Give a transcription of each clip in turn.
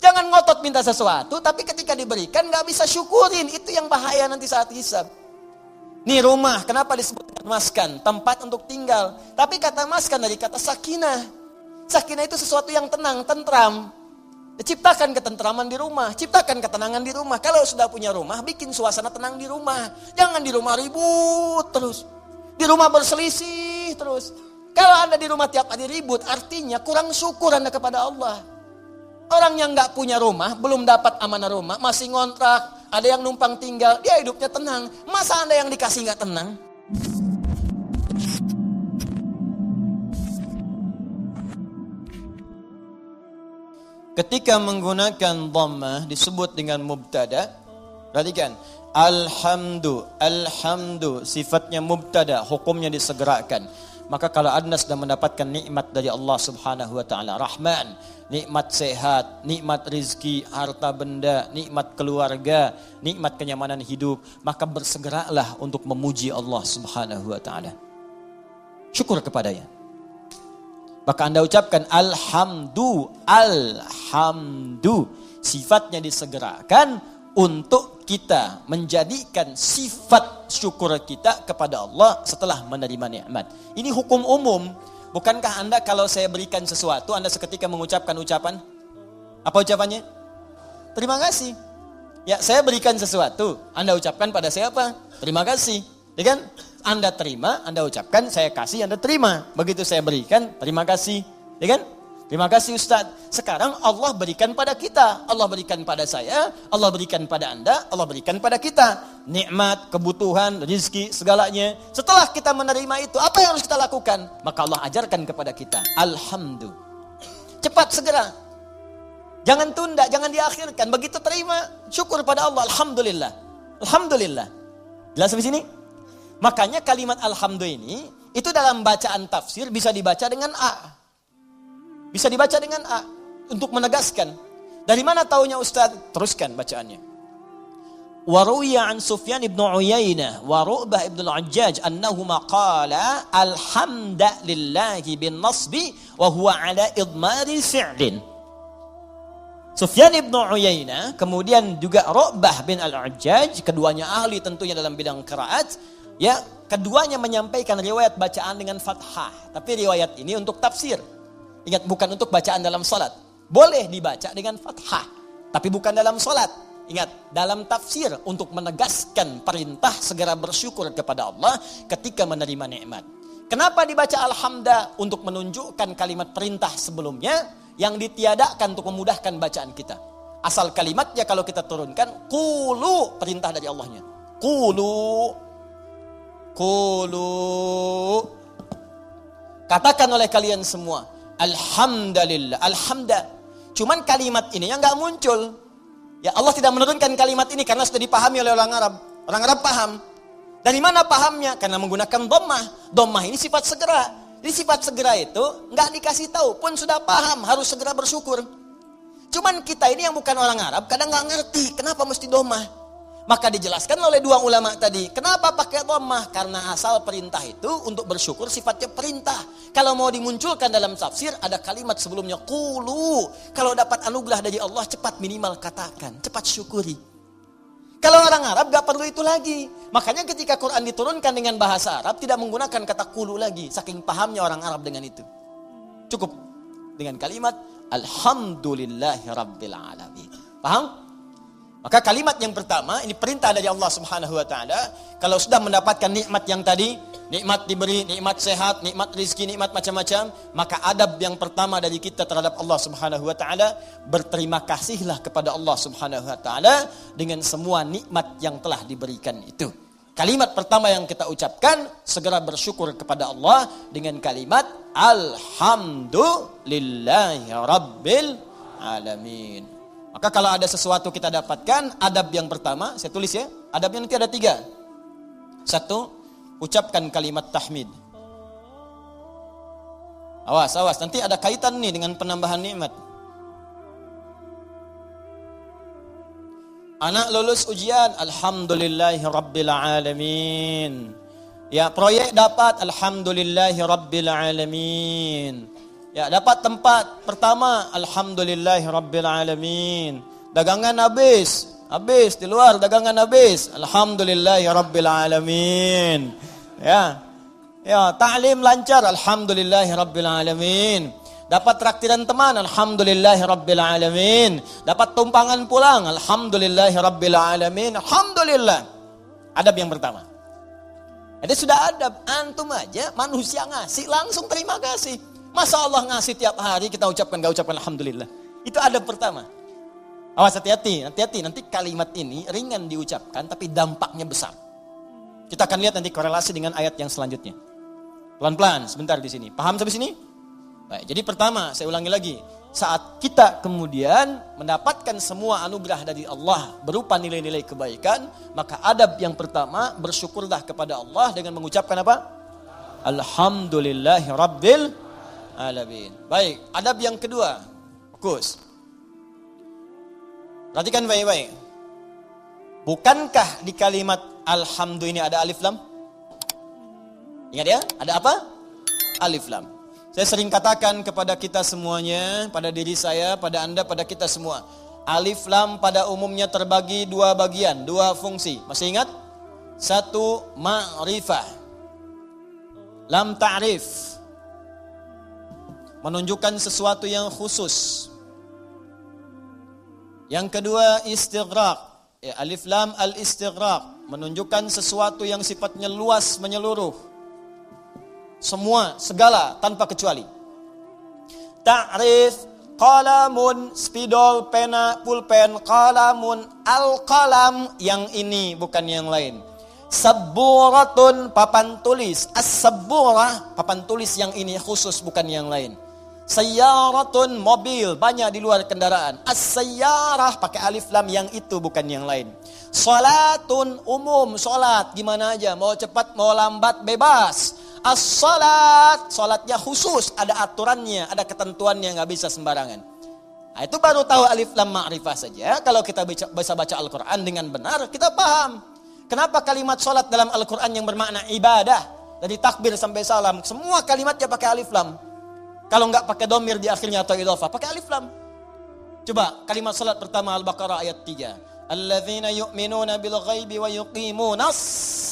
Jangan ngotot minta sesuatu, tapi ketika diberikan gak bisa syukurin. Itu yang bahaya nanti saat hisab. Nih rumah, kenapa disebutkan maskan? Tempat untuk tinggal. Tapi kata maskan dari kata sakinah. Sakinah itu sesuatu yang tenang, tentram. Ciptakan ketentraman di rumah, ciptakan ketenangan di rumah. Kalau sudah punya rumah, bikin suasana tenang di rumah. Jangan di rumah ribut terus. Di rumah berselisih terus. Kalau Anda di rumah tiap hari ribut, artinya kurang syukur Anda kepada Allah. Orang yang gak punya rumah, belum dapat amanah rumah, masih ngontrak, ada yang numpang tinggal, dia hidupnya tenang. Masa Anda yang dikasih gak tenang? Ketika menggunakan dhammah disebut dengan mubtada. Perhatikan, alhamdu, sifatnya mubtada, hukumnya disegerakan. Maka kalau Anda sedang mendapatkan nikmat dari Allah Subhanahu wa taala, Rahman, nikmat sehat, nikmat rizki, harta benda, nikmat keluarga, nikmat kenyamanan hidup, maka bersegeralah untuk memuji Allah Subhanahu wa taala. Syukur kepadanya. Maka Anda ucapkan alhamdu, sifatnya disegerakan untuk kita menjadikan sifat syukur kita kepada Allah setelah menerima nikmat. Ini hukum umum. Bukankah Anda kalau saya berikan sesuatu, Anda seketika mengucapkan ucapan? Apa ucapannya? Terima kasih. Ya, saya berikan sesuatu, Anda ucapkan pada siapa? Terima kasih. Ya kan? Anda terima, Anda ucapkan, saya kasih, Anda terima. Begitu saya berikan, terima kasih. Ya kan? Terima kasih Ustaz. Sekarang Allah berikan pada kita. Allah berikan pada saya. Allah berikan pada Anda. Allah berikan pada kita. Nikmat, kebutuhan, rizki, segalanya. Setelah kita menerima itu, apa yang harus kita lakukan? Maka Allah ajarkan kepada kita. Alhamdulillah. Cepat, segera. Jangan tunda, jangan diakhirkan. Begitu terima, syukur pada Allah. Alhamdulillah. Alhamdulillah. Jelas sampai sini? Makanya kalimat alhamdulillah ini, itu dalam bacaan tafsir bisa dibaca dengan A. Bisa dibaca dengan A untuk menegaskan. Dari mana taunya Ustaz? Teruskan bacaannya. Wa ruwiya an Sufyan ibn Uyainah wa Ru'bah ibn al-Hajjaj annahuma qala alhamdulillahi bin nasbi wa huwa ala idmari fi'lin. Sufyan ibn Uyainah, kemudian juga Ru'bah bin al-Hajjaj, keduanya ahli tentunya dalam bidang qiraat, ya, keduanya menyampaikan riwayat bacaan dengan fathah, tapi riwayat ini untuk tafsir. Ingat, bukan untuk bacaan dalam salat. Boleh dibaca dengan fathah, tapi bukan dalam salat. Ingat, dalam tafsir untuk menegaskan perintah segera bersyukur kepada Allah ketika menerima nikmat. Kenapa dibaca alhamdulillah? Untuk menunjukkan kalimat perintah sebelumnya yang ditiadakan untuk memudahkan bacaan kita. Asal kalimatnya kalau kita turunkan, qulu, perintah dari Allahnya. Qulu. Katakan oleh kalian semua, alhamdulillah, alhamdulillah. Cuman kalimat ini yang gak muncul. Ya, Allah tidak menurunkan kalimat ini karena sudah dipahami oleh orang Arab. Orang Arab paham. Dari mana pahamnya? Karena menggunakan dhammah. Dhammah ini sifat segera. Jadi sifat segera itu gak dikasih tahu pun sudah paham, harus segera bersyukur. Cuman kita ini yang bukan orang Arab kadang gak ngerti kenapa mesti dhammah. Maka dijelaskan oleh dua ulama tadi. Kenapa pakai dhammah? Karena asal perintah itu untuk bersyukur sifatnya perintah. Kalau mau dimunculkan dalam tafsir ada kalimat sebelumnya qulu. Kalau dapat anugerah dari Allah cepat minimal katakan, cepat syukuri. Kalau orang Arab gak perlu itu lagi. Makanya ketika Quran diturunkan dengan bahasa Arab tidak menggunakan kata qulu lagi. Saking pahamnya orang Arab dengan itu. Cukup dengan kalimat alhamdulillahi rabbil alamin. Paham? Maka kalimat yang pertama, ini perintah dari Allah Subhanahu wa taala. Kalau sudah mendapatkan nikmat yang tadi, nikmat diberi, nikmat sehat, nikmat rizki, nikmat macam-macam, maka adab yang pertama dari kita terhadap Allah Subhanahu wa taala, berterima kasihlah kepada Allah Subhanahu wa taala dengan semua nikmat yang telah diberikan itu. Kalimat pertama yang kita ucapkan, segera bersyukur kepada Allah dengan kalimat alhamdulillahi rabbil alamin. Maka kalau ada sesuatu kita dapatkan, adab yang pertama, saya tulis ya, adabnya nanti ada 3. 1, ucapkan kalimat tahmid. Awas, nanti ada kaitan nih dengan penambahan nikmat. Anak lulus ujian, alhamdulillahi rabbil alamin. Ya, proyek dapat, alhamdulillahi rabbil alamin. Ya, dapat tempat pertama, alhamdulillahirabbil dagangan habis di luar, dagangan habis, alhamdulillahirabbil ya, ta'lim lancar, alhamdulillahirabbil dapat traktiran teman, alhamdulillahirabbil dapat tumpangan pulang, alhamdulillahirabbil alhamdulillah. Adab yang pertama. Jadi sudah adab, antum aja manusia ngasih langsung terima kasih. Masa Allah ngasih tiap hari kita ucapkan gak ucapkan alhamdulillah. Itu adab pertama. Awas hati-hati, nanti kalimat ini ringan diucapkan tapi dampaknya besar. Kita akan lihat nanti korelasi dengan ayat yang selanjutnya. Pelan-pelan sebentar di sini. Paham sampai sini? Baik, jadi pertama saya ulangi lagi. Saat kita kemudian mendapatkan semua anugerah dari Allah berupa nilai-nilai kebaikan, maka adab yang pertama bersyukurlah kepada Allah dengan mengucapkan apa? Alhamdulillahirabbil alamin. Baik, adab yang kedua. Fokus. Perhatikan baik-baik. Bukankah di kalimat alhamdulillah ini ada alif lam? Ingat ya, ada apa? Alif lam. Saya sering katakan kepada kita semuanya, pada diri saya, pada Anda, pada kita semua. Alif lam pada umumnya terbagi dua bagian, dua fungsi. Masih ingat? Satu, ma'rifah. Lam ta'rif. Menunjukkan sesuatu yang khusus. Yang kedua, istighraq. Ya, alif lam al-istighraq. Menunjukkan sesuatu yang sifatnya luas, menyeluruh. Semua, segala, tanpa kecuali. Ta'rif, qalamun, spidol, pena, pulpen, qalamun, al-qalam, yang ini bukan yang lain. Sabburatun, papan tulis. As-sabburah, papan tulis yang ini khusus, bukan yang lain. Sayyaratun, mobil, banyak di luar kendaraan. As-sayyarah, pakai alif lam, yang itu bukan yang lain. Salatun, umum, salat, gimana aja, mau cepat, mau lambat, bebas. As-salat, salatnya khusus, ada aturannya, ada ketentuannya, nggak bisa sembarangan. Nah, itu baru tahu alif lam ma'rifah saja. Kalau kita bisa baca Al-Quran dengan benar, kita paham. Kenapa kalimat salat dalam Al-Quran yang bermakna ibadah, dari takbir sampai salam, semua kalimatnya pakai alif lam. Kalau nggak pakai domir di akhirnya atau idhofah, pakai alif lam. Coba kalimat salat pertama Al-Baqarah ayat 3. Alladzina yu'minuna bil ghaibi wa yuqimunas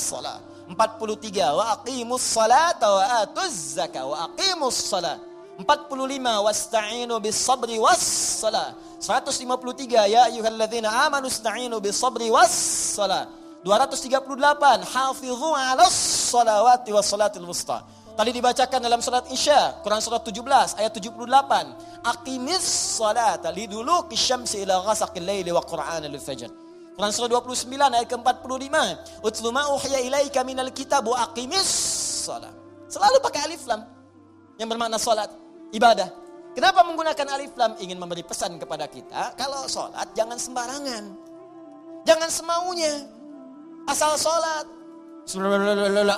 shalah. 43 wa aqimus salata wa atuz zakah wa aqimus salat. 45 wasta'inu bis sabri was salat. 153 ya ayyuhalladzina amanu ista'inu bis sabri was salat. 238 hafizu 'alas salawati was salatil wusta. Tadi dibacakan dalam salat Isya, Quran surat 17 ayat 78. Aqimis salata liduluki syamsi ila ghasaqil laili wa qur'anal fajr. Quran surah 29 ayat ke-45. Utlu ma uhiya ilaika minal kitab wa aqimis shalah. Selalu pakai alif lam yang bermakna salat, ibadah. Kenapa menggunakan alif lam? Ingin memberi pesan kepada kita, kalau salat jangan sembarangan. Jangan semaunya. Asal salat.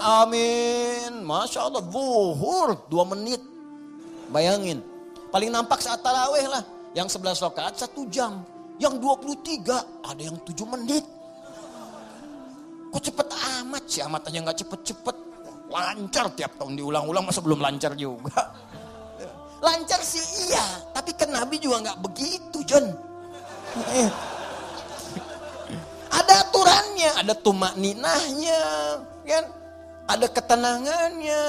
Amin. Masya Allah, zuhur 2 menit. Bayangin. Paling nampak saat tarawih lah. Yang 11 rakaat 1 jam. Yang 23 ada yang 7 menit. Kok cepet amat sih? Amat aja gak cepet-cepet. Lancar tiap tahun diulang-ulang, masa belum lancar juga? Lancar sih iya, tapi kan Nabi juga gak begitu, John. Ada aturannya, ada tumakninahnya, kan? Ada ketenangannya.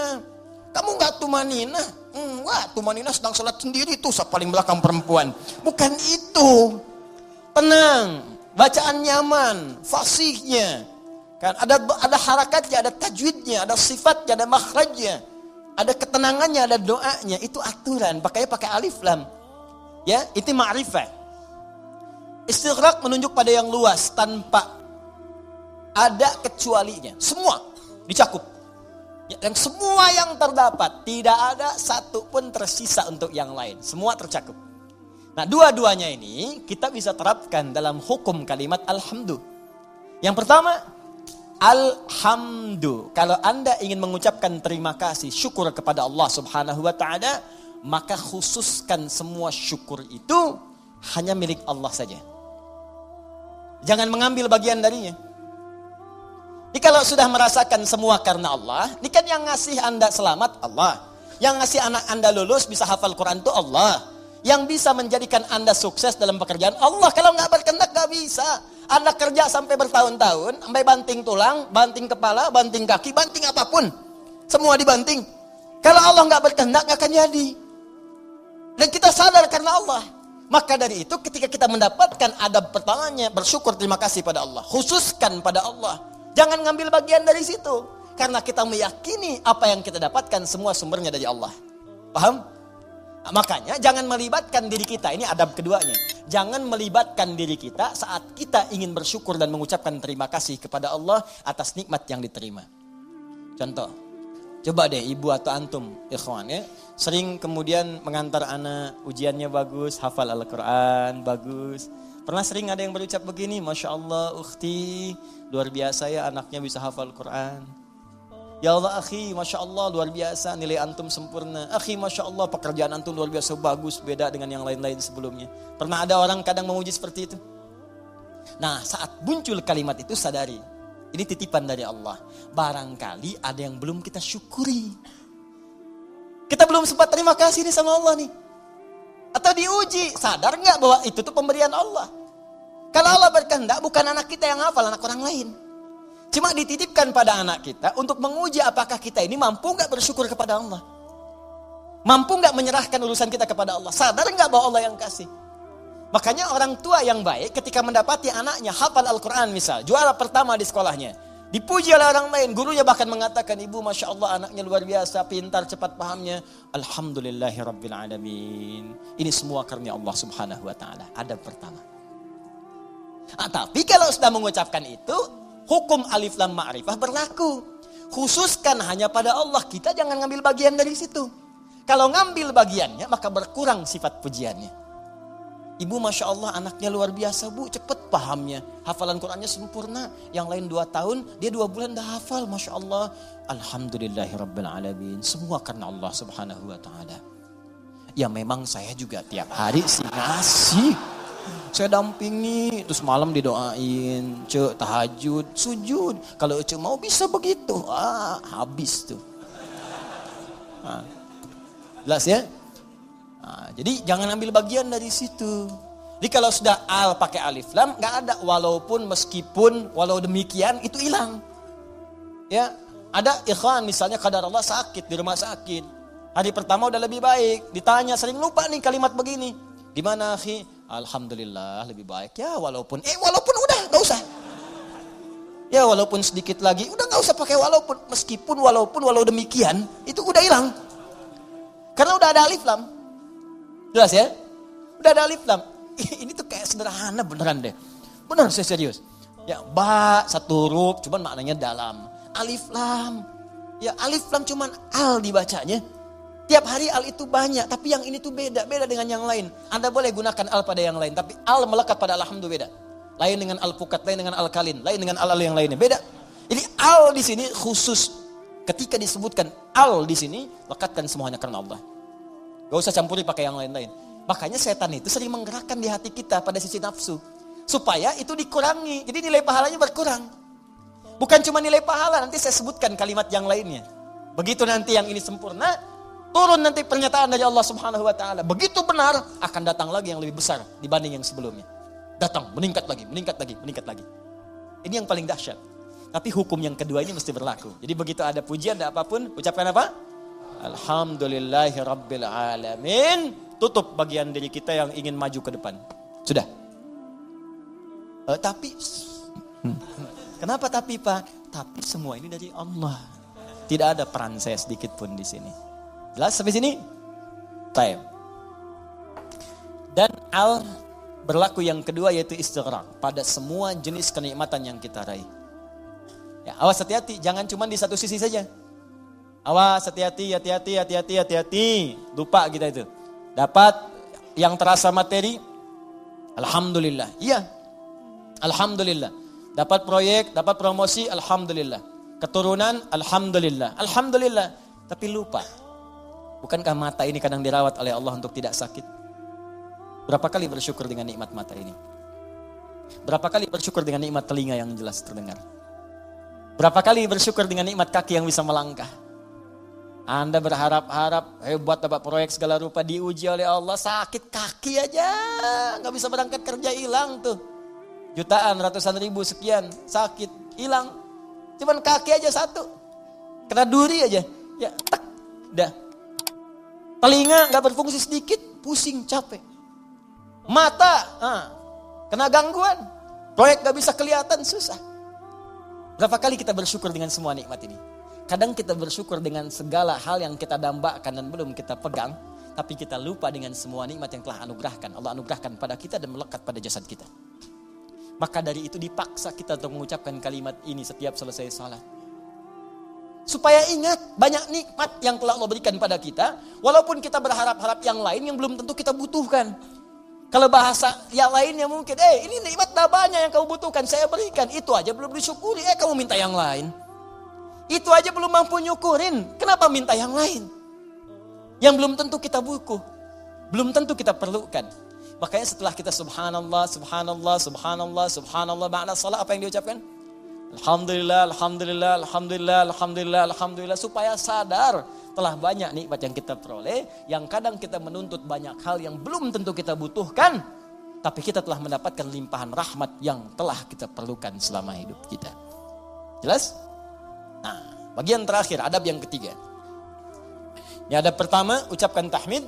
Kamu gak tumakninah? Enggak, tumakninah sedang sholat sendiri tuh, paling belakang perempuan. Bukan itu. Tenang, bacaan nyaman, fasihnya, kan ada harakatnya, ada tajwidnya, ada sifatnya, ada makhrajnya, ada ketenangannya, ada doanya. Itu aturan, pakai alif lam. Ya, itu ma'rifah. Istighraq menunjuk pada yang luas tanpa ada kecualinya. Semua dicakup. Ya, dan semua yang terdapat, tidak ada satu pun tersisa untuk yang lain. Semua tercakup. Nah, dua-duanya ini kita bisa terapkan dalam hukum kalimat alhamdu. Yang pertama, alhamdu. Kalau Anda ingin mengucapkan terima kasih, syukur kepada Allah Subhanahu wa taala, maka khususkan semua syukur itu hanya milik Allah saja. Jangan mengambil bagian darinya. Jadi kalau sudah merasakan semua karena Allah, ini kan yang ngasih Anda selamat Allah. Yang ngasih anak Anda lulus bisa hafal Quran itu Allah. Yang bisa menjadikan Anda sukses dalam pekerjaan Allah. Kalau nggak berkehendak nggak bisa. Anda kerja sampai bertahun-tahun, sampai banting tulang, banting kepala, banting kaki, banting apapun. Semua dibanting. Kalau Allah nggak berkehendak nggak akan jadi. Dan kita sadar karena Allah. Maka dari itu ketika kita mendapatkan adab pertamanya, bersyukur terima kasih pada Allah. Khususkan pada Allah. Jangan ngambil bagian dari situ. Karena kita meyakini apa yang kita dapatkan semua sumbernya dari Allah. Paham? Nah, makanya jangan melibatkan diri kita. Ini adab keduanya. Jangan melibatkan diri kita saat kita ingin bersyukur dan mengucapkan terima kasih kepada Allah atas nikmat yang diterima. Contoh, coba deh ibu atau antum, ikhwan ya, sering kemudian mengantar anak, ujiannya bagus, hafal Al-Quran, bagus. Pernah sering ada yang berucap begini, Masya Allah ukhti, luar biasa ya anaknya bisa hafal Quran. Ya Allah akhi, Masya Allah luar biasa, nilai antum sempurna. Akhi Masya Allah pekerjaan antum luar biasa bagus, beda dengan yang lain-lain sebelumnya. Pernah ada orang kadang memuji seperti itu? Nah saat muncul kalimat itu sadari, ini titipan dari Allah. Barangkali ada yang belum kita syukuri. Kita belum sempat terima kasih nih sama Allah nih. Atau diuji, sadar gak bahwa itu tuh pemberian Allah. Kalau Allah berkehendak bukan anak kita yang hafal, anak orang lain. Cuma dititipkan pada anak kita untuk menguji apakah kita ini mampu gak bersyukur kepada Allah. Mampu gak menyerahkan urusan kita kepada Allah. Sadar gak bahwa Allah yang kasih. Makanya orang tua yang baik ketika mendapati anaknya hafal Al-Quran misal, juara pertama di sekolahnya. Dipuji oleh orang lain, gurunya bahkan mengatakan, ibu Masya Allah anaknya luar biasa, pintar, cepat pahamnya. Alhamdulillahirrabbilalamin. Ini semua karunia Allah subhanahu wa ta'ala. Adab pertama. Tapi kalau sudah mengucapkan itu, hukum alif lam ma'rifah berlaku. Khususkan hanya pada Allah. Kita jangan ngambil bagian dari situ. Kalau ngambil bagiannya, maka berkurang sifat pujiannya. Ibu Masya Allah anaknya luar biasa bu, cepat pahamnya. Hafalan Qurannya sempurna. Yang lain 2 tahun, dia 2 bulan dah hafal. Masya Allah. Alhamdulillahirrabbilalamin. Semua karena Allah subhanahu wa ta'ala. Ya memang saya juga tiap hari sih ngasih. Saya dampingi, terus malam didoain, cek tahajud, sujud. Kalau cek mau bisa begitu, habis tuh. Jelas ya? Jadi jangan ambil bagian dari situ. Jadi kalau sudah al pakai alif lam, nggak ada walaupun, meskipun, walau demikian itu hilang. Ya, ada ikhwan misalnya kadar Allah sakit di rumah sakit. Hari pertama udah lebih baik, ditanya sering lupa nih kalimat begini. Gimana akhi? Alhamdulillah lebih baik ya walaupun udah nggak usah ya walaupun sedikit lagi udah nggak usah pakai walaupun meskipun walaupun walau demikian itu udah hilang karena udah ada alif lam. Jelas ya, udah ada alif lam. Ini tuh kayak sederhana beneran deh, bener saya serius ya. Ba 1 huruf cuman maknanya dalam. Alif lam ya, alif lam cuman al dibacanya. Tiap hari al itu banyak, tapi yang ini tuh beda dengan yang lain. Anda boleh gunakan al pada yang lain, tapi al melekat pada alhamdulillah beda. Lain dengan al pukat, lain dengan al kalin, lain dengan al yang lainnya beda. Jadi al di sini khusus. Ketika disebutkan al di sini, lekatkan semuanya karena Allah. Gak usah campuri pakai yang lain-lain. Makanya setan itu sering menggerakkan di hati kita pada sisi nafsu, supaya itu dikurangi. Jadi nilai pahalanya berkurang. Bukan cuma nilai pahala, nanti saya sebutkan kalimat yang lainnya. Begitu nanti yang ini sempurna, turun nanti pernyataan dari Allah subhanahu wa ta'ala. Begitu benar, akan datang lagi yang lebih besar dibanding yang sebelumnya. Datang, meningkat lagi. Ini yang paling dahsyat. Tapi hukum yang kedua ini mesti berlaku. Jadi begitu ada pujian, ada apapun, ucapkan apa? Alhamdulillahirrabbilalamin. Tutup bagian diri kita yang ingin maju ke depan. Sudah. Tapi, kenapa tapi Pak? Tapi semua ini dari Allah. Tidak ada peran saya sedikit pun di sini. Jelas sampai sini? Baik. Dan al berlaku yang kedua yaitu istighraq pada semua jenis kenikmatan yang kita raih. Ya, awas hati-hati, jangan cuma di satu sisi saja. Awas hati-hati. Lupa kita itu. Dapat yang terasa materi, alhamdulillah. Iya. Alhamdulillah. Dapat proyek, dapat promosi, alhamdulillah. Keturunan, alhamdulillah. Alhamdulillah. Tapi lupa. Bukankah mata ini kadang dirawat oleh Allah untuk tidak sakit? Berapa kali bersyukur dengan nikmat mata ini? Berapa kali bersyukur dengan nikmat telinga yang jelas terdengar? Berapa kali bersyukur dengan nikmat kaki yang bisa melangkah? Anda berharap-harap buat dapat proyek segala rupa, diuji oleh Allah, sakit kaki aja, nggak bisa berangkat kerja, hilang tuh. Jutaan, ratusan ribu, sekian, sakit, hilang. Cuman kaki aja satu, kena duri aja, ya tek, dah. Telinga nggak berfungsi sedikit, pusing, capek. Mata, kena gangguan, proyek nggak bisa kelihatan, susah. Berapa kali kita bersyukur dengan semua nikmat ini? Kadang kita bersyukur dengan segala hal yang kita dambakan dan belum kita pegang, tapi kita lupa dengan semua nikmat yang telah Allah anugerahkan pada kita dan melekat pada jasad kita. Maka dari itu dipaksa kita untuk mengucapkan kalimat ini setiap selesai salat. Supaya ingat banyak nikmat yang telah Allah berikan pada kita, walaupun kita berharap-harap yang lain yang belum tentu kita butuhkan. Kalau bahasa yang lainnya mungkin, ini nikmat dah banyak yang kamu butuhkan, saya berikan. Itu aja belum disyukuri, kamu minta yang lain. Itu aja belum mampu nyukurin, kenapa minta yang lain? Yang belum tentu kita butuh, belum tentu kita perlukan. Makanya setelah kita subhanallah, subhanallah, subhanallah, subhanallah, makna salat apa yang diucapkan? Alhamdulillah, alhamdulillah, alhamdulillah, alhamdulillah, alhamdulillah. Supaya sadar telah banyak nikmat yang kita peroleh, yang kadang kita menuntut banyak hal yang belum tentu kita butuhkan, tapi kita telah mendapatkan limpahan rahmat yang telah kita perlukan selama hidup kita. Jelas? Nah, bagian terakhir, adab yang ketiga. Ya, adab pertama, ucapkan tahmid.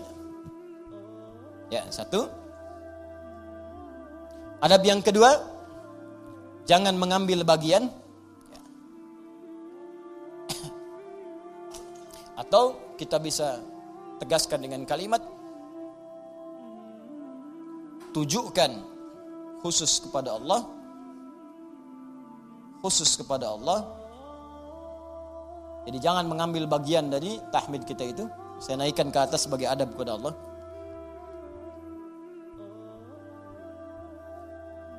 Ya, satu. Adab yang kedua, jangan mengambil bagian. Ya. Atau kita bisa tegaskan dengan kalimat, tujukan khusus kepada Allah. Khusus kepada Allah. Jadi jangan mengambil bagian dari tahmid kita itu. Saya naikkan ke atas sebagai adab kepada Allah.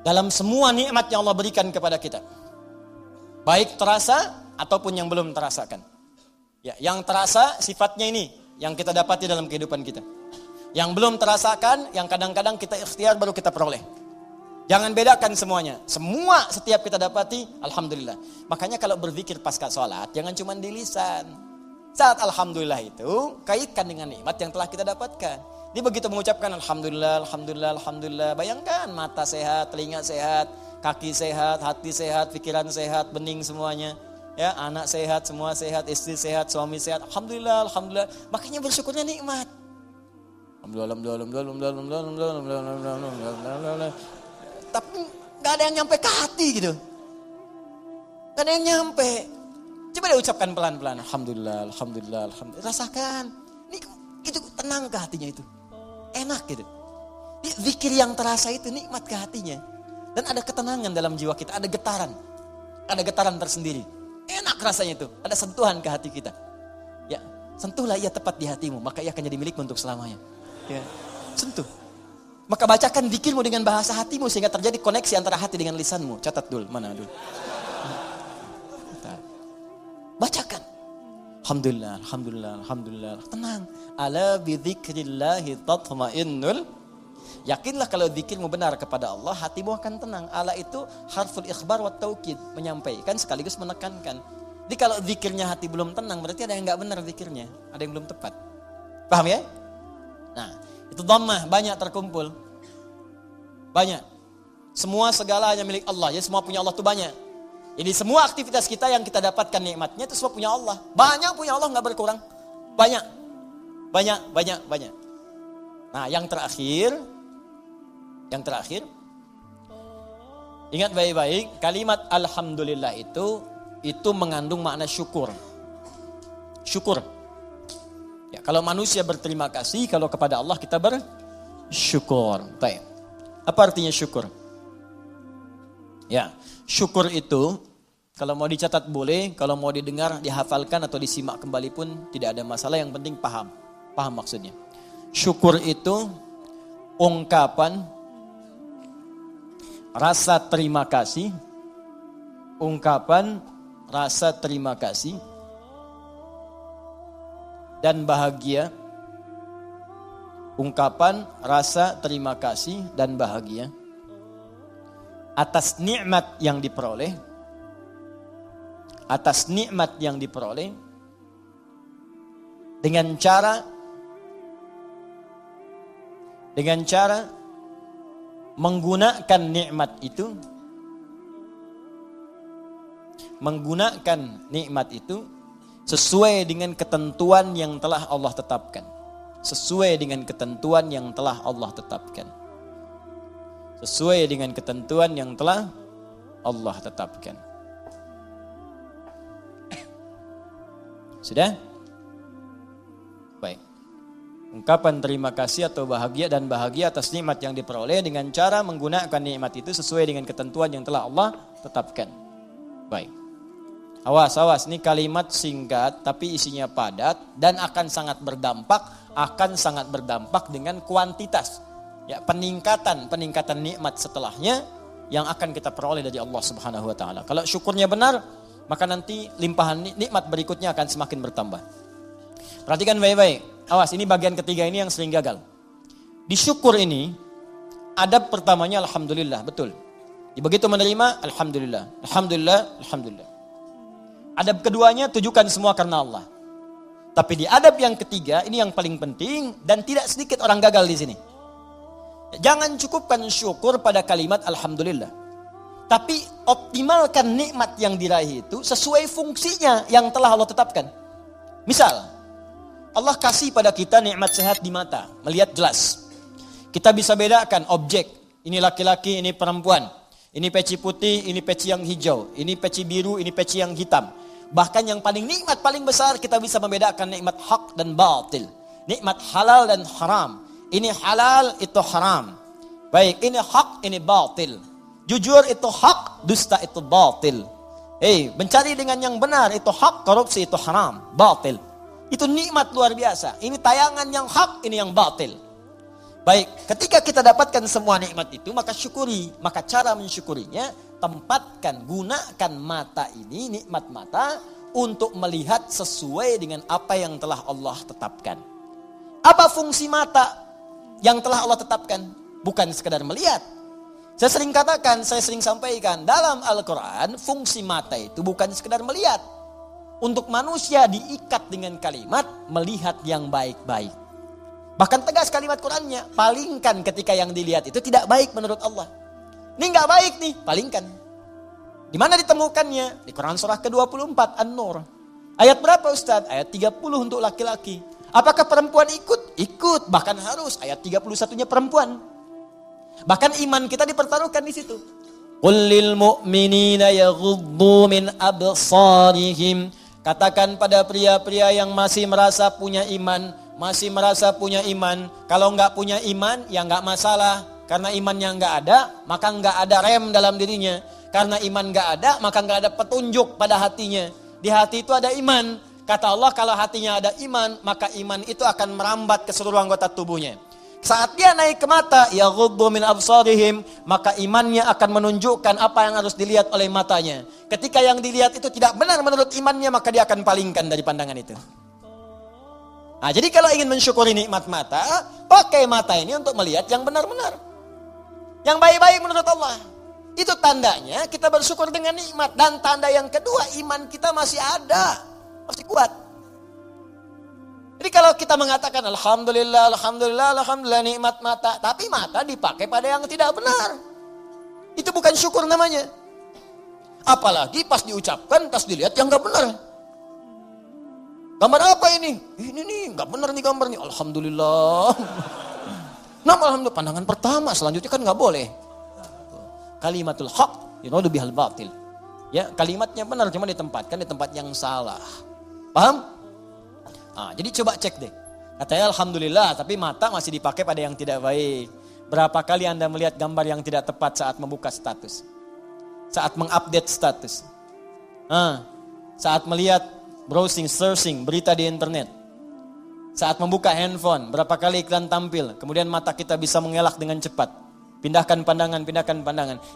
Dalam semua nikmat yang Allah berikan kepada kita, baik terasa ataupun yang belum terasakan. Ya, yang terasa sifatnya ini yang kita dapati dalam kehidupan kita. Yang belum terasakan, yang kadang-kadang kita ikhtiar baru kita peroleh. Jangan bedakan semuanya. Semua setiap kita dapati, alhamdulillah. Makanya kalau berzikir pasca sholat, jangan cuma di lisan. Saat alhamdulillah itu, kaitkan dengan nikmat yang telah kita dapatkan. Dia begitu mengucapkan alhamdulillah, alhamdulillah, alhamdulillah. Bayangkan mata sehat, telinga sehat, kaki sehat, hati sehat, pikiran sehat, bening semuanya. Ya, anak sehat, semua sehat, istri sehat, suami sehat. Alhamdulillah, alhamdulillah. Makanya bersyukurnya nikmat. Alhamdulillah, alhamdulillah, alhamdulillah, alhamdulillah. Tapi gak ada yang nyampe ke hati gitu. Gak ada yang nyampe. Coba deh ucapkan pelan-pelan. Alhamdulillah, alhamdulillah, alhamdulillah. Rasakan. Itu tenang ke hatinya itu. Enak gitu. Zikir yang terasa itu nikmat ke hatinya. Dan ada ketenangan dalam jiwa kita. Ada getaran. Ada getaran tersendiri. Enak rasanya itu. Ada sentuhan ke hati kita. Ya, sentuhlah ia tepat di hatimu. Maka ia akan jadi milikmu untuk selamanya. Ya, sentuh. Maka bacakan zikirmu dengan bahasa hatimu sehingga terjadi koneksi antara hati dengan lisanmu. Catat dulu, mana dulu. Bacakan. Alhamdulillah, alhamdulillah, alhamdulillah. Tenang. Ala bidzikrillahi tatma'innul. Yakinlah kalau zikirmu benar kepada Allah, hatimu akan tenang. Ala itu harful ikhbar wa taukid, menyampaikan sekaligus menekankan. Jadi kalau zikirnya hati belum tenang, berarti ada yang enggak benar zikirnya, ada yang belum tepat. Paham ya? Nah, itu dhammah banyak terkumpul. Banyak. Semua segala hanya milik Allah. Jadi semua punya Allah itu banyak. Jadi semua aktivitas kita yang kita dapatkan nikmatnya itu semua punya Allah. Banyak punya Allah, enggak berkurang. Banyak. Banyak, banyak, banyak. Nah, yang terakhir. Ingat baik-baik, kalimat alhamdulillah itu mengandung makna syukur. Syukur. Ya, kalau manusia berterima kasih, kalau kepada Allah kita bersyukur. Baik. Apa artinya syukur? Ya, syukur itu kalau mau dicatat boleh, kalau mau didengar, dihafalkan atau disimak kembali pun tidak ada masalah, yang penting paham. Paham maksudnya. Syukur itu ungkapan rasa terima kasih, ungkapan rasa terima kasih dan bahagia, ungkapan rasa terima kasih dan bahagia atas nikmat yang diperoleh, dengan cara menggunakan nikmat itu sesuai dengan ketentuan yang telah Allah tetapkan. Sesuai dengan ketentuan yang telah Allah tetapkan. Sesuai dengan ketentuan yang telah Allah tetapkan. Sudah? Baik. Ungkapan terima kasih atau bahagia atas nikmat yang diperoleh dengan cara menggunakan nikmat itu sesuai dengan ketentuan yang telah Allah tetapkan. Baik. Awas, ini kalimat singkat tapi isinya padat dan akan sangat berdampak dengan kuantitas. Ya, peningkatan nikmat setelahnya yang akan kita peroleh dari Allah Subhanahu wa taala. Kalau syukurnya benar, maka nanti limpahan nikmat berikutnya akan semakin bertambah. Perhatikan baik-baik. Awas, ini bagian ketiga ini yang sering gagal. Di syukur ini, adab pertamanya alhamdulillah, betul. Begitu menerima, alhamdulillah. Adab keduanya, tujukan semua karena Allah. Tapi di adab yang ketiga, ini yang paling penting dan tidak sedikit orang gagal di sini. Jangan cukupkan syukur pada kalimat alhamdulillah. Tapi optimalkan nikmat yang diraih itu sesuai fungsinya yang telah Allah tetapkan. Misal, Allah kasih pada kita nikmat sehat di mata, melihat jelas. Kita bisa bedakan objek, ini laki-laki, ini perempuan. Ini peci putih, ini peci yang hijau. Ini peci biru, ini peci yang hitam. Bahkan yang paling nikmat, paling besar, kita bisa membedakan nikmat hak dan batil. Nikmat halal dan haram. Ini halal, itu haram. Baik, ini hak, ini batil. Jujur itu hak, dusta itu batil. Mencari dengan yang benar, itu hak, korupsi itu haram, batil. Itu nikmat luar biasa. Ini tayangan yang hak, ini yang batil. Baik, ketika kita dapatkan semua nikmat itu, maka syukuri. Maka cara mensyukurinya, gunakan mata ini, nikmat mata, untuk melihat sesuai dengan apa yang telah Allah tetapkan. Apa fungsi mata yang telah Allah tetapkan? Bukan sekadar melihat. Saya sering sampaikan, dalam Al-Quran, fungsi mata itu bukan sekadar melihat. Untuk manusia diikat dengan kalimat, melihat yang baik-baik. Bahkan tegas kalimat Qurannya, palingkan ketika yang dilihat itu tidak baik menurut Allah. Ini nggak baik nih, palingkan. Di mana ditemukannya? Di Quran surah ke-24 An-Nur. Ayat berapa Ustaz? Ayat 30 untuk laki-laki. Apakah perempuan ikut? Ikut, bahkan harus. Ayat 31-nya perempuan. Bahkan iman kita dipertaruhkan di situ. Qul lil mu'minina yaghuddu min absarihim. Katakan pada pria-pria yang masih merasa punya iman, kalau enggak punya iman, ya enggak masalah. Karena imannya enggak ada, maka enggak ada rem dalam dirinya. Karena iman enggak ada, maka enggak ada petunjuk pada hatinya. Di hati itu ada iman. Kata Allah, kalau hatinya ada iman, maka iman itu akan merambat ke seluruh anggota tubuhnya. Saat dia naik ke mata, yaghuddu min absarihim, maka imannya akan menunjukkan apa yang harus dilihat oleh matanya. Ketika yang dilihat itu tidak benar menurut imannya, maka dia akan palingkan dari pandangan itu. Nah, jadi kalau ingin mensyukuri nikmat mata, pakai mata ini untuk melihat yang benar-benar. Yang baik-baik menurut Allah. Itu tandanya kita bersyukur dengan nikmat. Dan tanda yang kedua, iman kita masih ada. Masih kuat. Jadi kalau kita mengatakan alhamdulillah nikmat mata. Tapi mata dipakai pada yang tidak benar. Itu bukan syukur namanya. Apalagi pas diucapkan, pas dilihat yang gak benar. Gambar apa ini? Ini nih, gak benar nih gambar nih. Alhamdulillah. Nah, alhamdulillah, pandangan pertama, selanjutnya kan gak boleh. Kalimatul haq, yuradu bihal batil. Ya, kalimatnya benar, cuma ditempatkan di tempat yang salah. Paham? Nah, jadi coba cek deh. Katanya alhamdulillah, tapi mata masih dipakai pada yang tidak baik. Berapa kali Anda melihat gambar yang tidak tepat saat membuka status? Saat mengupdate status? Saat melihat browsing, searching, berita di internet. Saat membuka handphone, berapa kali iklan tampil. Kemudian mata kita bisa mengelak dengan cepat. Pindahkan pandangan.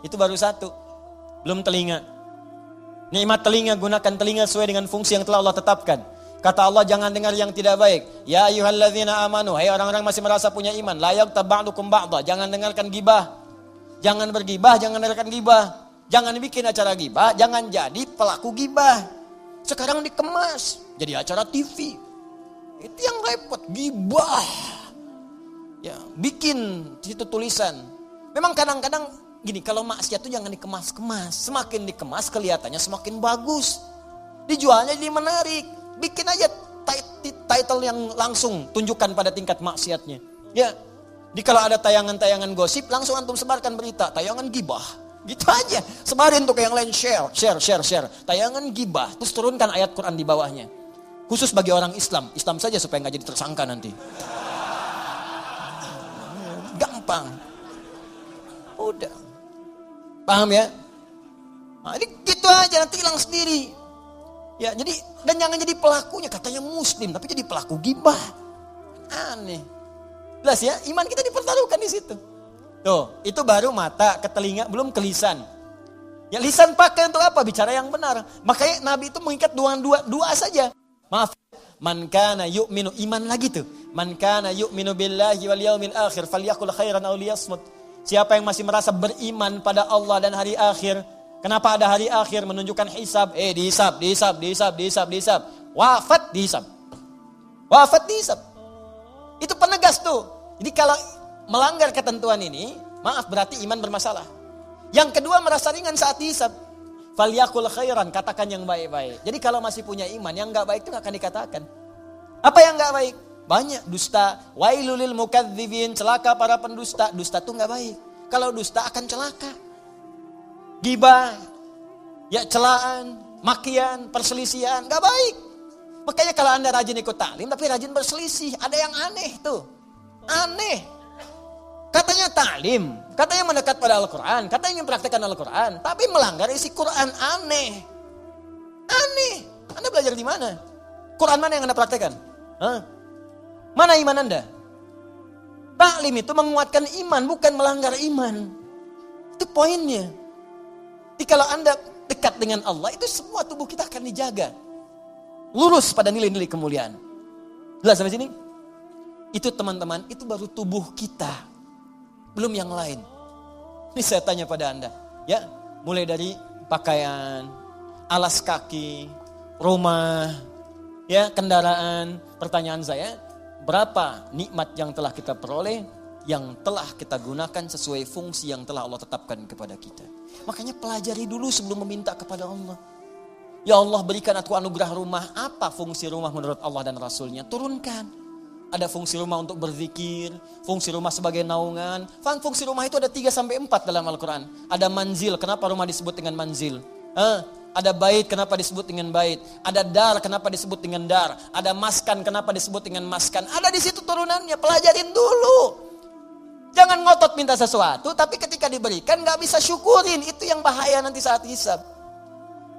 Itu baru satu. Belum telinga. Nikmat telinga, gunakan telinga sesuai dengan fungsi yang telah Allah tetapkan. Kata Allah, jangan dengar yang tidak baik. Ya ayyuhalladzina amanu, hai orang-orang masih merasa punya iman. La yaghtab ba'dukum ba'dha, jangan dengarkan gibah. Jangan bergibah, jangan dengarkan gibah. Jangan bikin acara gibah, jangan jadi pelaku gibah. Sekarang dikemas, jadi acara TV. Itu yang repot, gibah. Ya, bikin situ tulisan. Memang kadang-kadang gini, kalau maksiat itu jangan dikemas-kemas. Semakin dikemas kelihatannya semakin bagus. Dijualnya jadi menarik. Bikin aja title yang langsung tunjukkan pada tingkat maksiatnya. Ya. Jadi kalau ada tayangan-tayangan gosip, langsung antum sebarkan berita, tayangan gibah. Gitu aja. Sebarin tuh ke yang lain, share. Tayangan gibah, terus turunkan ayat Quran di bawahnya. Khusus bagi orang Islam saja supaya nggak jadi tersangka nanti. Gampang. Udah. Paham ya? Nah, ini gitu aja, nanti hilang sendiri. Ya, jadi dan jangan jadi pelakunya, katanya muslim tapi jadi pelaku gibah. Aneh. Jelas ya, iman kita dipertaruhkan di situ. Tuh, itu baru mata ke telinga, belum ke lisan. Ya lisan pakai untuk apa? Bicara yang benar. Makanya Nabi itu mengikat dua saja. Maaf, man kana yu'minu, iman lagi tuh. Man kana yu'minu billahi wal yaumil akhir falyaqul khairan aw liyasmut. Siapa yang masih merasa beriman pada Allah dan hari akhir. Kenapa ada hari akhir? Menunjukkan hisab. Dihisab. Wafat dihisab. Itu penegas tuh. Jadi kalau melanggar ketentuan ini, maaf berarti iman bermasalah. Yang kedua merasa ringan saat dihisab. Falyaqul khairan, katakan yang baik-baik. Jadi kalau masih punya iman, yang enggak baik itu akan dikatakan. Apa yang enggak baik? Banyak, dusta. Wailul lil mukadzibin, celaka para pendusta. Dusta itu enggak baik. Kalau dusta akan celaka. Gibah, ya celaan, makian, perselisihan, enggak baik. Makanya kalau Anda rajin ikut taklim tapi rajin berselisih, ada yang aneh tuh. Aneh. Katanya taklim, katanya mendekat pada Al-Quran, katanya ingin praktekkan Al-Quran, tapi melanggar isi Quran, aneh. Aneh. Anda belajar di mana? Quran mana yang Anda praktekkan? Mana iman Anda? Taklim itu menguatkan iman, bukan melanggar iman. Itu poinnya. Jadi kalau Anda dekat dengan Allah, itu semua tubuh kita akan dijaga. Lurus pada nilai-nilai kemuliaan. Jelas sampai sini? Itu teman-teman, itu baru tubuh kita. Belum yang lain. Ini saya tanya pada Anda. Ya, mulai dari pakaian, alas kaki, rumah, ya, kendaraan. Pertanyaan saya, berapa nikmat yang telah kita peroleh, yang telah kita gunakan sesuai fungsi yang telah Allah tetapkan kepada kita. Makanya pelajari dulu sebelum meminta kepada Allah. Ya Allah, berikan aku anugerah rumah. Apa fungsi rumah menurut Allah dan Rasulnya? Turunkan. Ada fungsi rumah untuk berzikir, fungsi rumah sebagai naungan. Fungsi rumah itu ada 3-4 dalam Al-Quran. Ada manzil, kenapa rumah disebut dengan manzil? Ada bait, kenapa disebut dengan bait? Ada dar, kenapa disebut dengan dar? Ada maskan, kenapa disebut dengan maskan? Ada di situ turunannya, pelajarin dulu. Jangan ngotot minta sesuatu, tapi ketika diberikan gak bisa syukurin. Itu yang bahaya nanti saat hisab.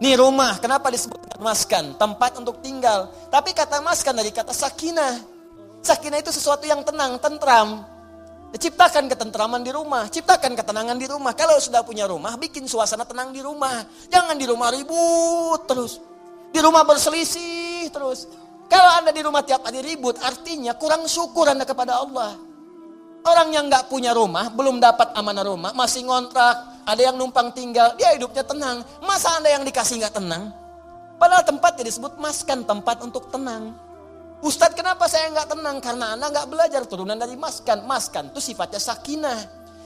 Nih rumah, kenapa disebut maskan? Tempat untuk tinggal. Tapi kata maskan dari kata sakinah. Sakinah itu sesuatu yang tenang, tentram. Ciptakan ketentraman di rumah, ciptakan ketenangan di rumah. Kalau sudah punya rumah, bikin suasana tenang di rumah. Jangan di rumah ribut terus. Di rumah berselisih terus. Kalau Anda di rumah tiap hari ribut, artinya kurang syukur Anda kepada Allah. Orang yang gak punya rumah, belum dapat amanah rumah, masih ngontrak. Ada yang numpang tinggal, dia hidupnya tenang. Masa Anda yang dikasih gak tenang? Padahal tempatnya disebut maskan, tempat untuk tenang. Ustadz, kenapa saya gak tenang? Karena Anda gak belajar turunan dari maskan. Maskan itu sifatnya sakinah.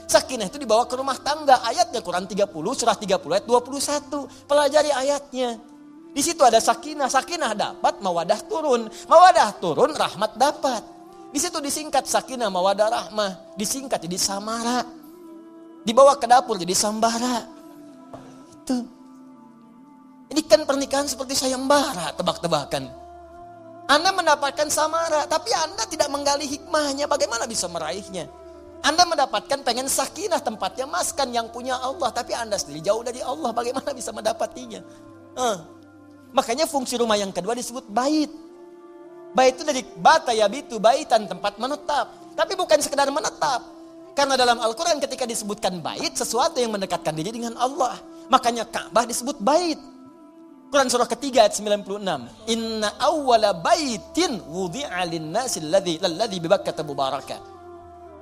Sakinah itu dibawa ke rumah tangga. Ayatnya Quran 30, surah 30 ayat 21. Pelajari ayatnya. Di situ ada sakinah. Sakinah dapat, mawadah turun. Mawadah turun, rahmat dapat. Di situ disingkat sakinah, mawadah, rahmah. Disingkat jadi samara. Dibawa ke dapur jadi sambara. Itu. Ini kan pernikahan seperti sayembara, tebak-tebakan. Anda mendapatkan samara, tapi Anda tidak menggali hikmahnya. Bagaimana bisa meraihnya? Anda mendapatkan pengen sakinah, tempatnya maskan yang punya Allah. Tapi Anda sendiri jauh dari Allah. Bagaimana bisa mendapatinya? Makanya fungsi rumah yang kedua disebut bait. Bait itu dari bata yabitu, baitan, tempat menetap. Tapi bukan sekedar menetap. Karena dalam Al-Quran ketika disebutkan bait, sesuatu yang mendekatkan diri dengan Allah. Makanya Ka'bah disebut bait. Quran surah ketiga ayat 96. Inna awwala baitin wudi'a linnasi alladhi bibakkata mubarakah.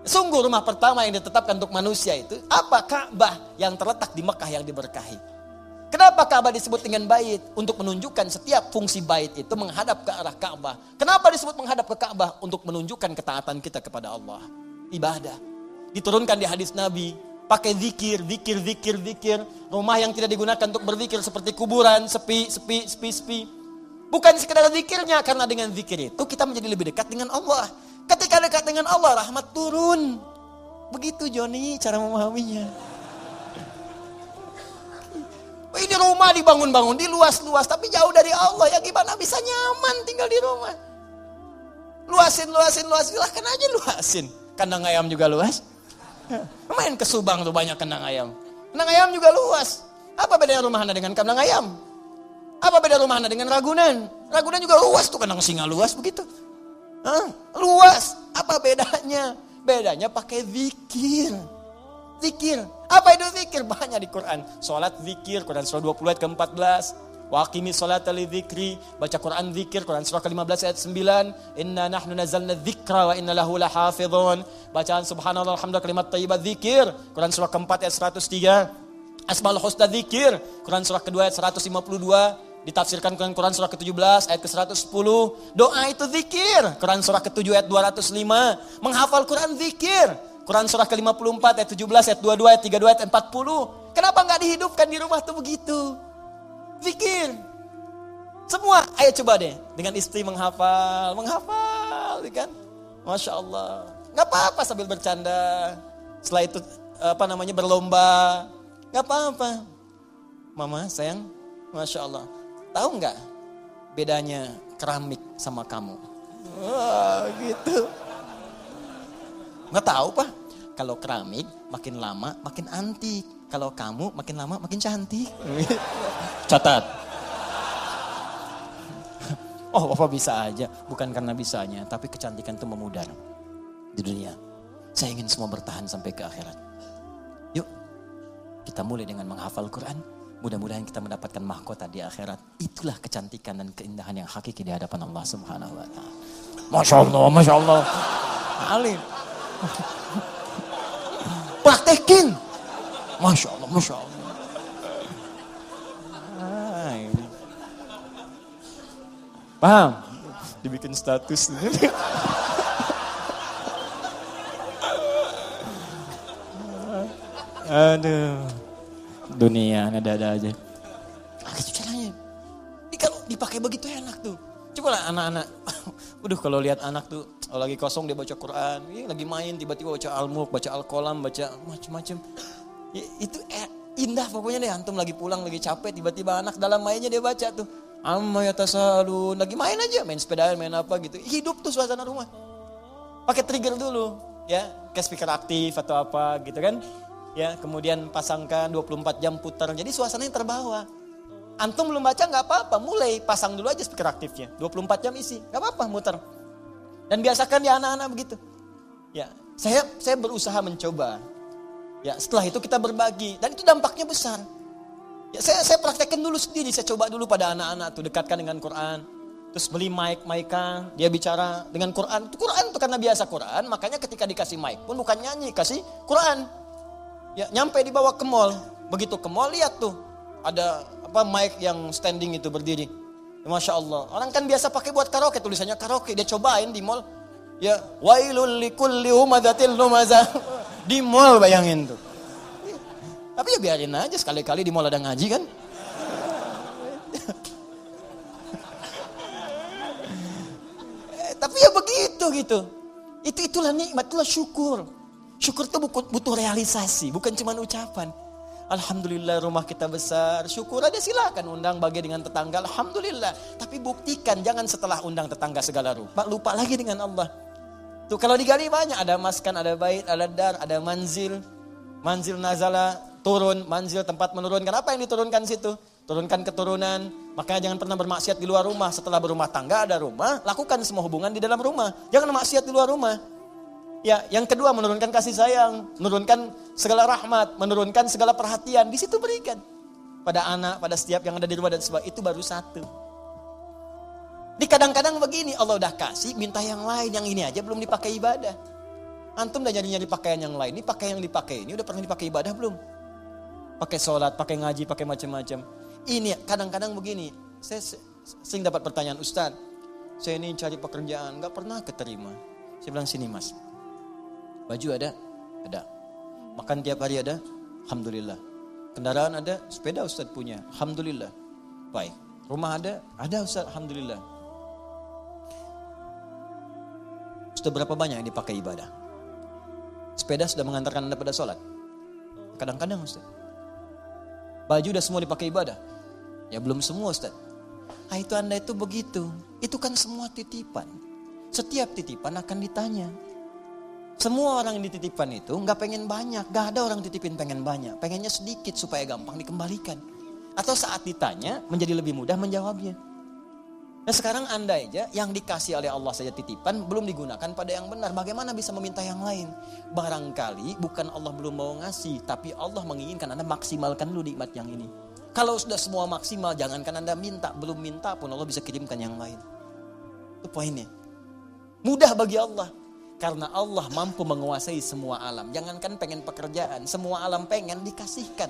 Sungguh rumah pertama yang ditetapkan untuk manusia itu apa? Ka'bah yang terletak di Mekah yang diberkahi. Kenapa Ka'bah disebut dengan bait? Untuk menunjukkan setiap fungsi bait itu menghadap ke arah Ka'bah. Kenapa disebut menghadap ke Ka'bah? Untuk menunjukkan ketaatan kita kepada Allah. Ibadah. Diturunkan di hadis Nabi. Pakai zikir. Rumah yang tidak digunakan untuk berzikir seperti kuburan, sepi. Bukan sekedar zikirnya. Karena dengan zikir itu kita menjadi lebih dekat dengan Allah. Ketika dekat dengan Allah, rahmat turun. Begitu Joni cara memahaminya. Ini rumah dibangun-bangun, di luas-luas, tapi jauh dari Allah. Ya gimana bisa nyaman tinggal di rumah? Luasin. Silahkan aja luasin. Kandang ayam juga luas. Main ke Subang tuh banyak kandang ayam. Kandang ayam juga luas. Apa bedanya rumah Anda dengan kandang ayam? Apa beda rumah Anda dengan Ragunan? Ragunan juga luas tuh, kandang singa luas begitu. Luas. Apa bedanya? Bedanya pakai zikir. Zikir. Apa itu zikir? Banyak di Quran. Salat zikir, Quran surah 20 ayat ke-14. Wa aqimi sholata li dzikri, baca Quran zikir, Quran surah ke-15 ayat 9. Inna nahnu nazzalna dzikra wa inna lahu lahafizun. Bacaan subhanallah alhamdulillah kalimat thayyibat zikir, Quran surah ke-4 ayat 103. Asmaul husna zikir, Quran surah ke-2 ayat 152. Ditafsirkan dengan Quran surah ke-17 ayat ke-110. Doa itu zikir, Quran surah ke-7 ayat 205. Menghafal Quran zikir, Quran surah ke-54 ayat 17 ayat 22 ayat 32 ayat 40. Kenapa enggak dihidupkan di rumah tuh begitu? Zikir. Semua, ayo coba deh dengan istri menghafal kan? Masya Allah. Enggak apa-apa sambil bercanda. Setelah itu berlomba. Enggak apa-apa. Mama, sayang, Masya Allah. Tahu enggak bedanya keramik sama kamu? Wah, gitu. Nggak tahu Pak, kalau keramik makin lama makin antik. Kalau kamu makin lama makin cantik. Catat. Oh Bapak bisa aja, bukan karena bisanya, tapi kecantikan itu memudar di dunia. Saya ingin semua bertahan sampai ke akhirat. Yuk, kita mulai dengan menghafal Quran. Mudah-mudahan kita mendapatkan mahkota di akhirat. Itulah kecantikan dan keindahan yang hakiki di hadapan Allah Subhanahu wa Ta'ala. Masya Allah. Alim. Praktekin. Masya Allah. Paham? Dibikin status. Aduh. Dunia ada aja. Gitu caranya. Ini kalau dipakai begitu enak tuh. Coba lah anak-anak. Kalau lihat anak tuh lagi kosong dia baca Quran, lagi main tiba-tiba baca Al-Mulk, baca Al-Qalam, baca macam-macam. Ya, itu indah pokoknya deh. Antum lagi pulang lagi capek tiba-tiba anak dalam mainnya dia baca tuh. Amma yatasalun, lagi main aja, main sepeda, main apa gitu. Hidup tuh suasana rumah. Pakai trigger dulu, ya, kayak speaker aktif atau apa gitu kan. Ya, kemudian pasangkan 24 jam putar. Jadi suasananya terbawa. Antum belum baca nggak apa-apa, mulai pasang dulu aja speaker aktifnya. 24 jam isi, nggak apa-apa muter. Dan biasakan ya anak-anak begitu. Ya, saya berusaha mencoba. Ya, setelah itu kita berbagi dan itu dampaknya besar. Ya, saya praktekkan dulu sendiri, saya coba dulu pada anak-anak tuh dekatkan dengan Quran. Terus beli mic-an, dia bicara dengan Quran. Quran itu karena biasa Quran, makanya ketika dikasih mic pun bukan nyanyi, kasih Quran. Ya, nyampe dibawa ke mall. Begitu ke mall lihat tuh ada mic yang standing itu berdiri. Ya, Masya Allah. Orang kan biasa pakai buat karaoke, tulisannya karaoke. Dia cobain di mall. Ya, wailul likulli humadzatil lumazah. Di mall bayangin tuh. Tapi ya biarin aja, sekali-kali di mall ada ngaji kan. Tapi ya begitu gitu. Itulah nikmat, itulah syukur. Syukur itu butuh realisasi, bukan cuma ucapan. Alhamdulillah rumah kita besar, syukur aja silakan undang bagi dengan tetangga, alhamdulillah. Tapi buktikan, jangan setelah undang tetangga segala rupa, lupa lagi dengan Allah. Tuh kalau digali banyak, ada maskan, ada bait, ada dar, ada manzil nazala, turun, manzil tempat menurunkan. Apa yang diturunkan situ? Turunkan keturunan. Makanya jangan pernah bermaksiat di luar rumah. Setelah berumah tangga ada rumah, lakukan semua hubungan di dalam rumah. Jangan maksiat di luar rumah. Ya, yang kedua menurunkan kasih sayang, menurunkan segala rahmat, menurunkan segala perhatian. Di situ berikan pada anak, pada setiap yang ada di rumah dan sebagainya. Itu baru satu. Di kadang-kadang begini, Allah udah kasih, minta yang lain, yang ini aja belum dipakai ibadah. Antum udah nyari-nyari pakaian yang lain, ini pakaian yang dipakai ini udah pernah dipakai ibadah belum? Pakai sholat, pakai ngaji, pakai macam-macam. Ini kadang-kadang begini, saya sering dapat pertanyaan, Ustaz, saya ini cari pekerjaan, gak pernah keterima. Saya bilang, sini mas, baju ada? Ada. Makan tiap hari ada? Alhamdulillah. Kendaraan ada? Sepeda Ustaz punya? Alhamdulillah. Baik. Rumah ada? Ada Ustaz, Alhamdulillah. Sudah berapa banyak yang dipakai ibadah? Sepeda sudah mengantarkan Anda pada sholat? Kadang-kadang Ustaz. Baju udah semua dipakai ibadah? Ya belum semua Ustaz. Itu Anda itu begitu. Itu kan semua titipan. Setiap titipan akan ditanya. Semua orang yang dititipkan itu gak pengen banyak. Gak ada orang titipin pengen banyak. Pengennya sedikit supaya gampang dikembalikan. Atau saat ditanya menjadi lebih mudah menjawabnya. Nah sekarang Anda aja yang dikasih oleh Allah saja titipan belum digunakan pada yang benar. Bagaimana bisa meminta yang lain? Barangkali bukan Allah belum mau ngasih. Tapi Allah menginginkan Anda maksimalkan dulu nikmat yang ini. Kalau sudah semua maksimal, jangankan Anda minta. Belum minta pun Allah bisa kirimkan yang lain. Itu poinnya. Mudah bagi Allah. Karena Allah mampu menguasai semua alam. Jangankan pengen pekerjaan, semua alam pengen dikasihkan.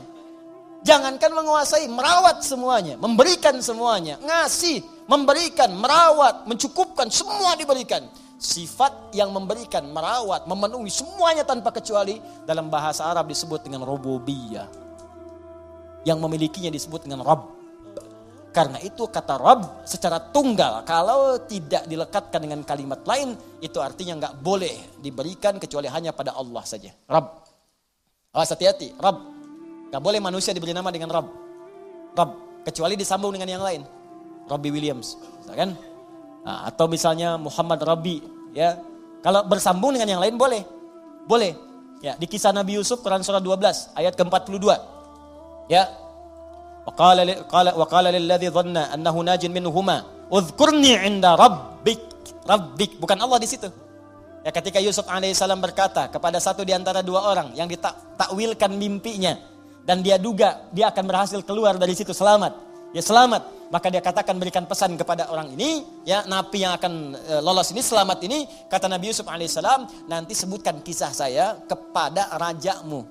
Jangankan menguasai, merawat semuanya, memberikan semuanya, ngasih, memberikan, merawat, mencukupkan, semua diberikan. Sifat yang memberikan, merawat, memenuhi semuanya tanpa kecuali dalam bahasa Arab disebut dengan rububiyah. Yang memilikinya disebut dengan Rabb. Karena itu kata Rabb secara tunggal, kalau tidak dilekatkan dengan kalimat lain, itu artinya nggak boleh diberikan kecuali hanya pada Allah saja. Rabb. Awas hati-hati, Rabb. Nggak boleh manusia diberi nama dengan Rabb. Rabb. Kecuali disambung dengan yang lain. Robbie Williams, misalkan. Nah, atau misalnya Muhammad Rabbi, ya. Kalau bersambung dengan yang lain boleh. Boleh. Ya, di kisah Nabi Yusuf Quran surah 12 ayat ke-42. Ya. Wa qala lilladzi dhanna annahu najin minhuma udhkurni 'inda rabbik. Bukan Allah di situ. Ya, ketika Yusuf alaihissalam berkata kepada satu di antara dua orang yang ditakwilkan mimpinya dan dia duga dia akan berhasil keluar dari situ selamat. Ya selamat. Maka dia katakan berikan pesan kepada orang ini, ya napi yang akan lolos ini, selamat ini, kata Nabi Yusuf alaihissalam, nanti sebutkan kisah saya kepada rajamu.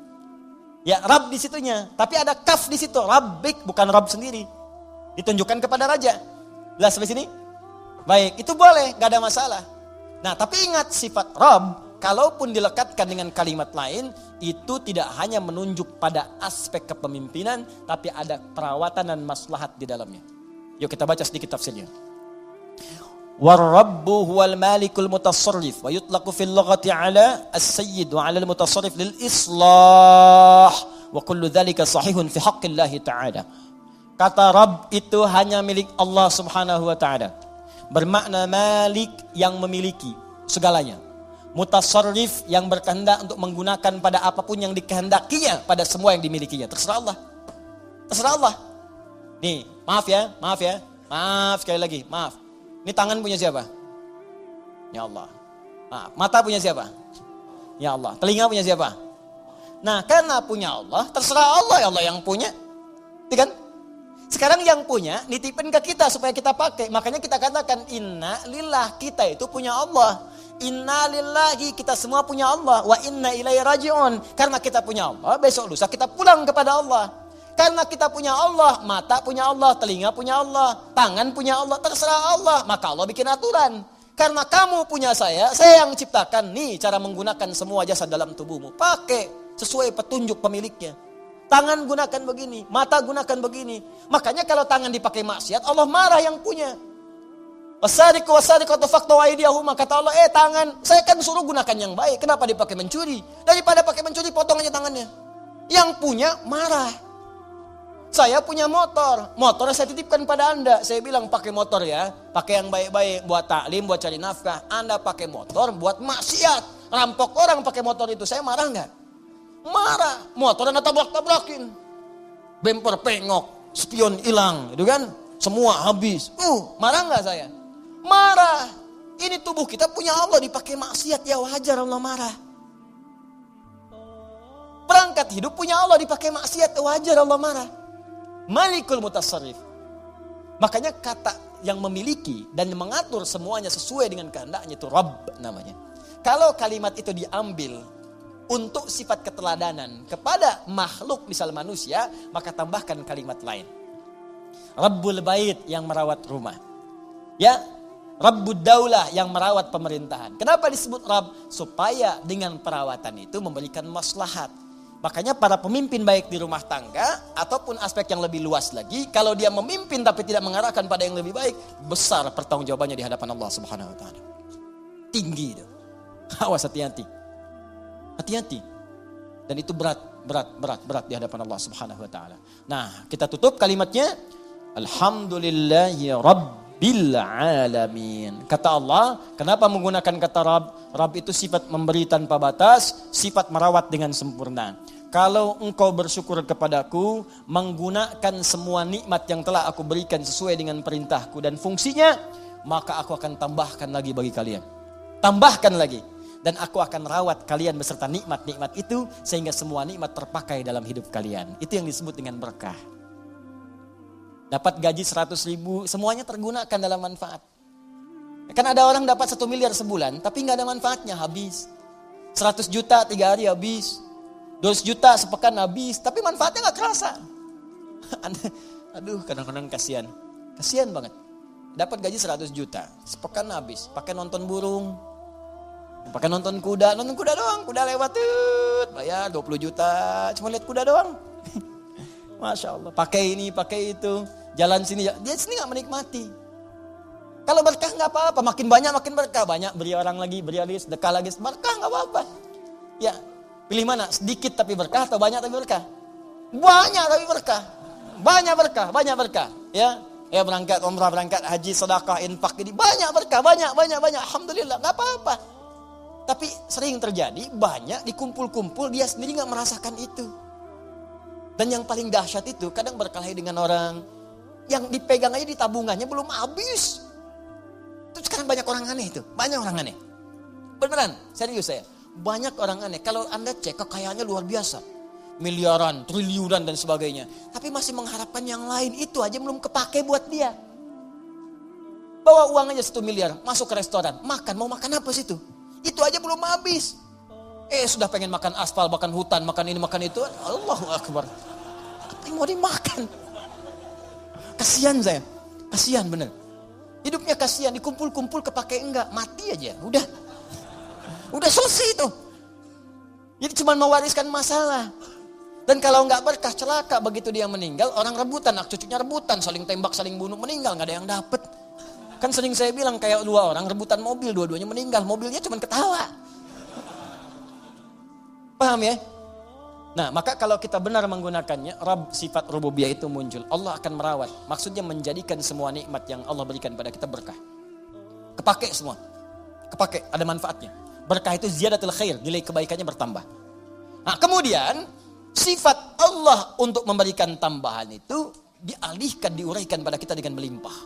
Ya Rabb di situnya, tapi ada kaf di situ, Rabbik, bukan Rabb sendiri. Ditunjukkan kepada raja. Jelas sampai sini? Baik, itu boleh, gak ada masalah. Nah, tapi ingat sifat Rabb, kalaupun dilekatkan dengan kalimat lain, itu tidak hanya menunjuk pada aspek kepemimpinan, tapi ada perawatan dan maslahat di dalamnya. Yuk kita baca sedikit tafsirnya. War-rabbu huwal malikul mutasarrif wa yutlaqu fil lughati ala as-sayyid wa ala al-mutasarrif lil islah wa kullu dhalika sahihun fi haqqillah ta'ala. Kata Rabb itu hanya milik Allah Subhanahu wa taala. Bermakna malik yang memiliki segalanya. Mutasarrif yang berkehendak untuk menggunakan pada apapun yang dikehendakinya pada semua yang dimilikinya. Terserah Allah. Terserah Allah. Nih, maaf ya. Maaf sekali lagi, maaf. Ini tangan punya siapa? Ya Allah. Nah, mata punya siapa? Ya Allah. Telinga punya siapa? Nah, karena punya Allah, terserah Allah, ya Allah yang punya. Iya kan? Sekarang yang punya nitipin ke kita supaya kita pakai. Makanya kita katakan inna lillah, kita itu punya Allah. Inna lillahi, kita semua punya Allah. Wa inna ilaihi raji'un. Karena kita punya Allah, besok lusa kita pulang kepada Allah. Karena kita punya Allah, mata punya Allah, telinga punya Allah, tangan punya Allah, terserah Allah. Maka Allah bikin aturan. Karena kamu punya saya yang ciptakan. Nih cara menggunakan semua jasad dalam tubuhmu. Pakai sesuai petunjuk pemiliknya. Tangan gunakan begini, mata gunakan begini. Makanya kalau tangan dipakai maksiat, Allah marah yang punya. Wasariqu wasariqatu faqtu aydiyahuma, kata Allah, tangan, saya kan suruh gunakan yang baik. Kenapa dipakai mencuri? Daripada pakai mencuri, potong aja tangannya. Yang punya marah. Saya punya motor saya titipkan pada Anda. Saya bilang pakai motor ya, pakai yang baik-baik, buat taklim, buat cari nafkah. Anda pakai motor buat maksiat, rampok orang pakai motor itu. Saya marah nggak? Marah. Motor Anda tabrak-tabrakin, bemper pengok, spion hilang, itu kan? Semua habis. Marah nggak saya? Marah. Ini tubuh kita punya Allah, dipakai maksiat, ya wajar Allah marah. Perangkat hidup punya Allah, dipakai maksiat, wajar Allah marah. Malikul mutasarrif. Makanya kata yang memiliki dan mengatur semuanya sesuai dengan kehendaknya itu Rabb namanya. Kalau kalimat itu diambil untuk sifat keteladanan kepada makhluk misal manusia, maka tambahkan kalimat lain. Rabbul Bait yang merawat rumah. Ya, Rabbud Daulah yang merawat pemerintahan. Kenapa disebut Rabb? Supaya dengan perawatan itu memberikan maslahat. Makanya para pemimpin baik di rumah tangga ataupun aspek yang lebih luas lagi, kalau dia memimpin tapi tidak mengarahkan pada yang lebih baik, besar pertanggungjawabannya di hadapan Allah Subhanahu wa taala. Tinggi itu. Awas, hati-hati. Hati-hati. Dan itu berat di hadapan Allah Subhanahu wa taala. Nah, kita tutup kalimatnya, alhamdulillahi rabbil alamin. Kata Allah, kenapa menggunakan kata Rabb? Rabb itu sifat memberi tanpa batas, sifat merawat dengan sempurna. Kalau engkau bersyukur kepadaku, menggunakan semua nikmat yang telah aku berikan sesuai dengan perintahku dan fungsinya, maka aku akan tambahkan lagi bagi kalian. Tambahkan lagi. Dan aku akan rawat kalian beserta nikmat-nikmat itu sehingga semua nikmat terpakai dalam hidup kalian. Itu yang disebut dengan berkah. Dapat gaji 100 ribu, semuanya tergunakan dalam manfaat. Kan ada orang dapat 1 miliar sebulan, tapi nggak ada manfaatnya, habis. 100 juta 3 hari habis. 200 juta sepekan habis, tapi manfaatnya nggak kerasa. Aduh, kadang-kadang kasihan. Kasihan banget. Dapat gaji 100 juta, sepekan habis. Pakai nonton burung, pakai nonton kuda doang. Kuda lewat, bayar 20 juta, cuma lihat kuda doang. Masya Allah, pakai ini, pakai itu. Jalan sini, dia sini gak menikmati. Kalau berkah gak apa-apa, makin banyak makin berkah. Banyak beri orang lagi, sedekah lagi, berkah gak apa-apa. Ya, pilih mana? Sedikit tapi berkah atau banyak tapi berkah? Banyak tapi berkah. Banyak berkah. Ya berangkat umrah, berangkat haji, sedekah, infak, ini banyak berkah, banyak. Alhamdulillah, gak apa-apa. Tapi sering terjadi, banyak dikumpul-kumpul, dia sendiri gak merasakan itu. Dan yang paling dahsyat itu, kadang berkelahi dengan orang yang dipegang aja di tabungannya belum habis. Itu sekarang banyak orang aneh itu. Banyak orang aneh. Beneran, serius saya. Banyak orang aneh. Kalau Anda cek, kekayaannya luar biasa. Miliaran, triliunan dan sebagainya. Tapi masih mengharapkan yang lain. Itu aja belum kepake buat dia. Bawa uang aja 1 miliar, masuk ke restoran. Makan, mau makan apa situ? Itu aja belum habis. Sudah pengen makan aspal, makan hutan, makan ini, makan itu. Allahu Akbar. Apa yang mau dimakan? Kasihan saya. Kasihan bener. Hidupnya kasihan, dikumpul-kumpul kepake enggak. Mati aja, udah. Udah selesai itu. Jadi cuma mewariskan masalah. Dan kalau enggak berkah, celaka begitu dia meninggal. Orang rebutan, anak cucunya rebutan. Saling tembak, saling bunuh, meninggal. Enggak ada yang dapet. Kan sering saya bilang kayak 2 orang rebutan mobil. Dua-duanya meninggal, mobilnya cuma ketawa. Paham ya? Nah, maka kalau kita benar menggunakannya, Rabb, sifat rububiyah itu muncul. Allah akan merawat. Maksudnya menjadikan semua nikmat yang Allah berikan pada kita berkah. Kepake semua. Kepake, ada manfaatnya. Berkah itu ziyadatul khair, nilai kebaikannya bertambah. Nah, kemudian sifat Allah untuk memberikan tambahan itu dialihkan, diuraikan pada kita dengan melimpah.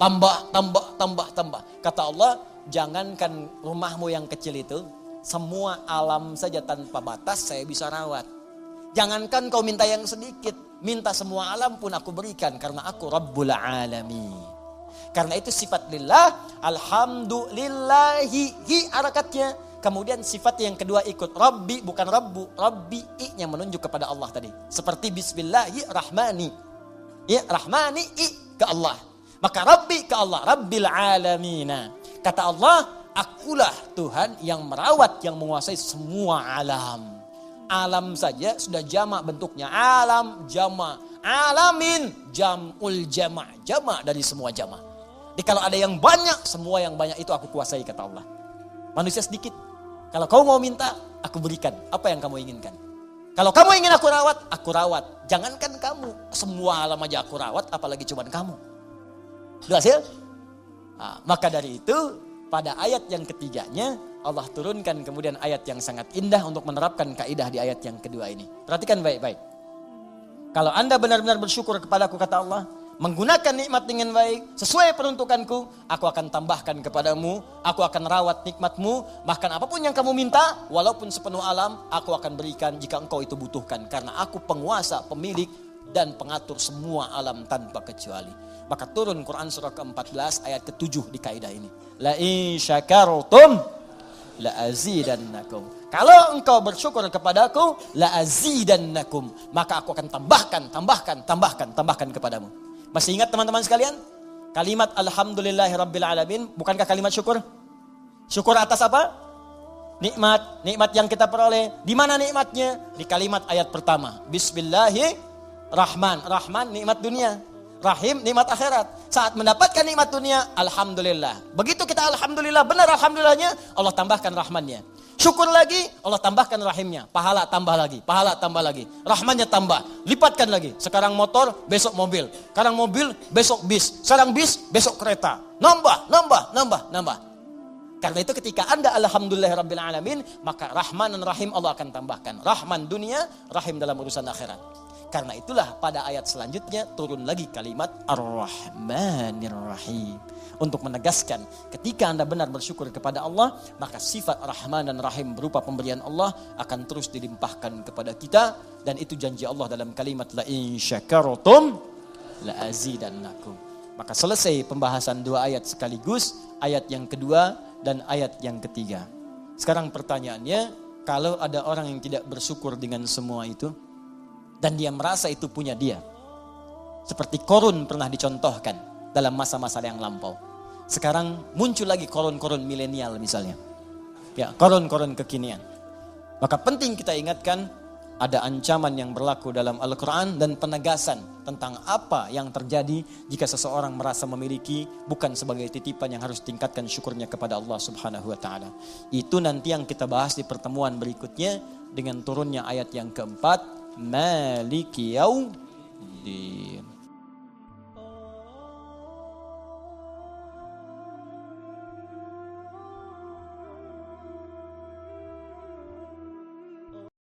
Tambah. Kata Allah, jangankan rumahmu yang kecil itu, semua alam saja tanpa batas saya bisa rawat. Jangankan kau minta yang sedikit, minta semua alam pun aku berikan karena aku Rabbul Alamin. Karena itu sifat lillah, alhamdulillahi, hi harakatnya. Kemudian sifat yang kedua ikut Rabbi, bukan Rabbu, Rabbi i-nya menunjuk kepada Allah tadi. Seperti bismillahirrahmani. Ya, rahmani i ke Allah. Maka Rabbi ke Allah, Rabbil Alamina. Kata Allah, akulah Tuhan yang merawat, yang menguasai semua alam. Alam saja sudah jamak bentuknya. Alam, jamak. Alamin, jam'ul jamak. Jamak dari semua jamak. Jadi kalau ada yang banyak, semua yang banyak itu aku kuasai, kata Allah. Manusia sedikit. Kalau kau mau minta, aku berikan. Apa yang kamu inginkan? Kalau kamu ingin aku rawat. Jangankan kamu, semua alam aja aku rawat, apalagi cuman kamu. Jelas ya? Nah, maka dari itu, pada ayat yang ketiganya, Allah turunkan kemudian ayat yang sangat indah untuk menerapkan kaidah di ayat yang kedua ini. Perhatikan baik-baik. Kalau Anda benar-benar bersyukur kepadaku, kata Allah, menggunakan nikmat dengan baik, sesuai peruntukanku, aku akan tambahkan kepadamu, aku akan rawat nikmatmu, bahkan apapun yang kamu minta, walaupun sepenuh alam, aku akan berikan jika engkau itu butuhkan. Karena aku penguasa, pemilik, dan pengatur semua alam tanpa kecuali. Maka turun Quran surah ke-14 ayat ke-7 di kaidah ini. La in syakartum la azidannakum. Kalau engkau bersyukur kepadaku, la azidannakum, maka aku akan tambahkan kepadamu. Masih ingat teman-teman sekalian? Kalimat alhamdulillahirabbil alamin, bukankah kalimat syukur? Syukur atas apa? Nikmat yang kita peroleh. Di mana nikmatnya? Di kalimat ayat pertama. Bismillahirrahman. Rahman nikmat dunia, Rahim nikmat akhirat. Saat mendapatkan nikmat dunia, alhamdulillah. Begitu kita alhamdulillah, benar alhamdulillahnya, Allah tambahkan rahmannya. Syukur lagi, Allah tambahkan rahimnya. Pahala tambah lagi, rahmannya tambah, lipatkan lagi. Sekarang motor, besok mobil. Sekarang mobil, besok bis. Sekarang bis, besok kereta. Nambah. Karena itu ketika Anda alhamdulillahirrabbilalamin, maka Rahman dan Rahim Allah akan tambahkan. Rahman dunia, Rahim dalam urusan akhirat. Karena itulah pada ayat selanjutnya turun lagi kalimat Ar-Rahmanir Rahim. Untuk menegaskan ketika Anda benar bersyukur kepada Allah, maka sifat Rahman dan Rahim berupa pemberian Allah akan terus dilimpahkan kepada kita. Dan itu janji Allah dalam kalimat La in syakartum la azidannakum. Maka selesai pembahasan dua ayat sekaligus, ayat yang kedua dan ayat yang ketiga. Sekarang pertanyaannya, kalau ada orang yang tidak bersyukur dengan semua itu, dan dia merasa itu punya dia. Seperti Korun pernah dicontohkan dalam masa-masa yang lampau. Sekarang muncul lagi korun-korun milenial misalnya. Ya, korun-korun kekinian. Maka penting kita ingatkan, ada ancaman yang berlaku dalam Al-Quran dan penegasan tentang apa yang terjadi jika seseorang merasa memiliki bukan sebagai titipan yang harus tingkatkan syukurnya kepada Allah Subhanahu wa taala. Itu nanti yang kita bahas di pertemuan berikutnya dengan turunnya ayat yang keempat, Maliki Yaumiddin.